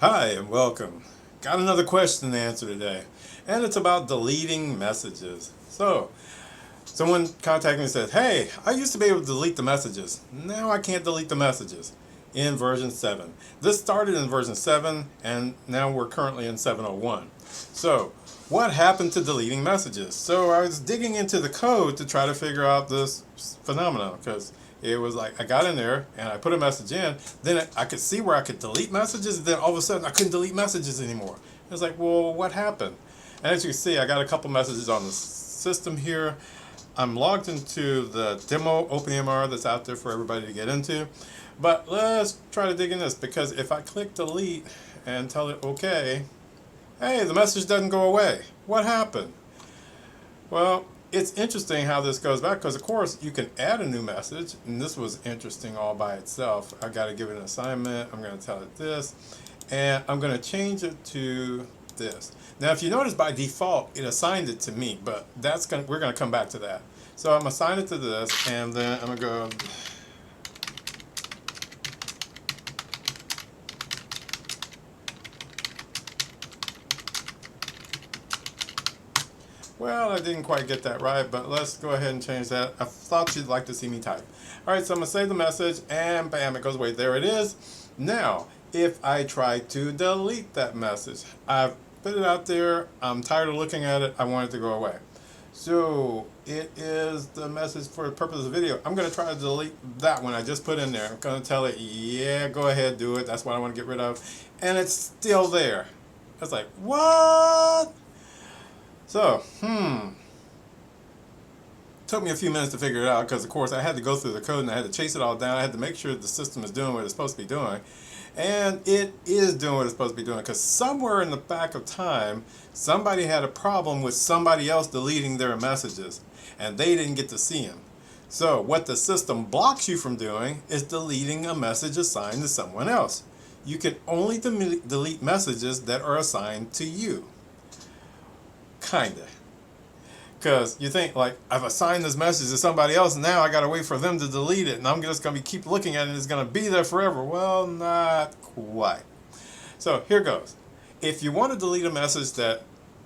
Hi and welcome. Got another question to answer today, and it's about deleting messages. So, someone contacted me and said, "Hey, I used to be able to delete the messages. Now I can't delete the messages in version 7. This started in version 7, and now we're currently in 701. So, what happened to deleting messages? So, I was digging into the code to try to figure out this phenomenon because it was like I got in there and I put a message in. Then I could see where I could delete messages. Then all of a sudden I couldn't delete messages anymore. It was like, well, what happened? And as you can see, I got a couple messages on the system here. I'm logged into the demo OpenMR that's out there for everybody to get into. But let's try to dig in this, because if I click delete and tell it OK, hey, the message doesn't go away. What happened? Well, it's interesting how this goes back, because of course you can add a new message, and this was interesting all by itself. I got to give it an assignment. I'm going to tell it this, and I'm going to change it to this. Now, if you notice, by default it assigned it to me, but we're going to come back to that. So I'm assigning it to this, and then I'm going to go. Well, I didn't quite get that right, but let's go ahead and change that. I thought you'd like to see me type. All right, so I'm going to save the message, and bam, it goes away. There it is. Now, if I try to delete that message, I've put it out there. I'm tired of looking at it. I want it to go away. So it is the message for the purpose of the video. I'm going to try to delete that one I just put in there. I'm going to tell it, yeah, go ahead, do it. That's what I want to get rid of. And it's still there. It's like, what? So, took me a few minutes to figure it out, because of course I had to go through the code and I had to chase it all down. I had to make sure the system is doing what it's supposed to be doing. And it is doing what it's supposed to be doing, because somewhere in the back of time, somebody had a problem with somebody else deleting their messages, and they didn't get to see them. So what the system blocks you from doing is deleting a message assigned to someone else. You can only delete messages that are assigned to you. Kinda. Because you think, like, I've assigned this message to somebody else, and now I gotta wait for them to delete it, and I'm just gonna keep looking at it, and it's gonna be there forever. Well, not quite. So here goes. If you want to delete a message that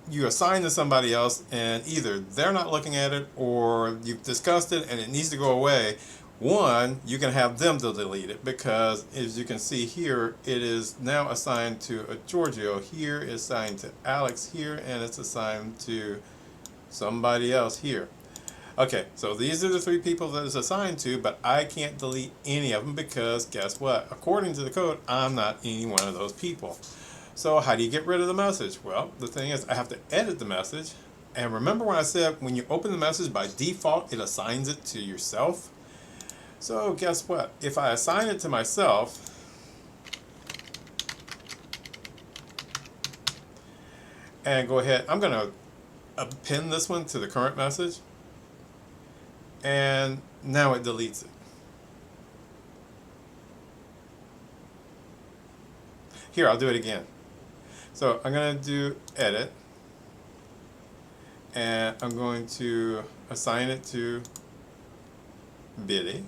you assign to somebody else, and either they're not looking at it, or you've discussed it and it needs to go away, one, you can have them to delete it, because as you can see here, it is now assigned to a Giorgio. Here is assigned to Alex here, and it's assigned to somebody else here. Okay, so these are the three people that it's assigned to, but I can't delete any of them, because guess what? According to the code, I'm not any one of those people. So how do you get rid of the message? Well, the thing is, I have to edit the message. And remember when I said when you open the message, by default it assigns it to yourself? So guess what? If I assign it to myself, and go ahead, I'm going to append this one to the current message, and now it deletes it. Here, I'll do it again. So I'm going to do edit, and I'm going to assign it to Billy.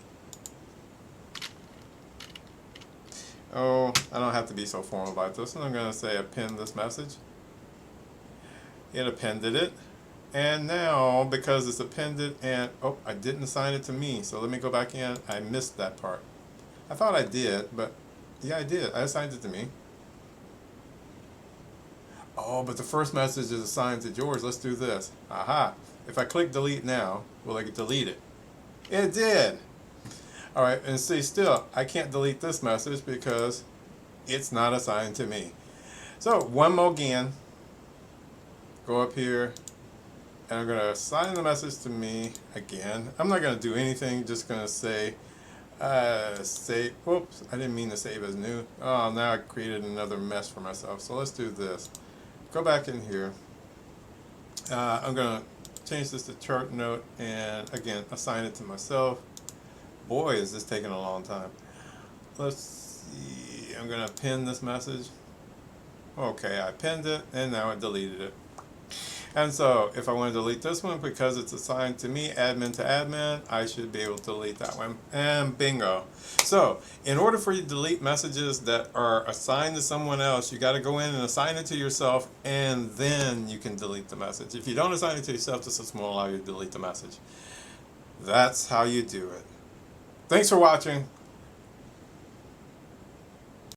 Oh, I don't have to be so formal about this. And I'm going to say append this message. It appended it. And now, because it's appended, and oh, I didn't assign it to me. So let me go back in. I missed that part. I thought I did, but yeah, I did. I assigned it to me. Oh, but the first message is assigned to George. Let's do this. Aha. If I click delete now, will it delete it? It did. All right, and see, still, I can't delete this message because it's not assigned to me. So one more again. Go up here, and I'm going to assign the message to me again. I'm not going to do anything, just going to say, save. Whoops, I didn't mean to save as new. Oh, now I created another mess for myself. So let's do this. Go back in here. I'm going to change this to chart note, and again, assign it to myself. Boy, is this taking a long time. Let's see. I'm going to pin this message. Okay, I pinned it, and now I deleted it. And so if I want to delete this one because it's assigned to me, admin to admin, I should be able to delete that one. And bingo. So in order for you to delete messages that are assigned to someone else, you got to go in and assign it to yourself, and then you can delete the message. If you don't assign it to yourself, the system won't allow you to delete the message. That's how you do it. Thanks for watching.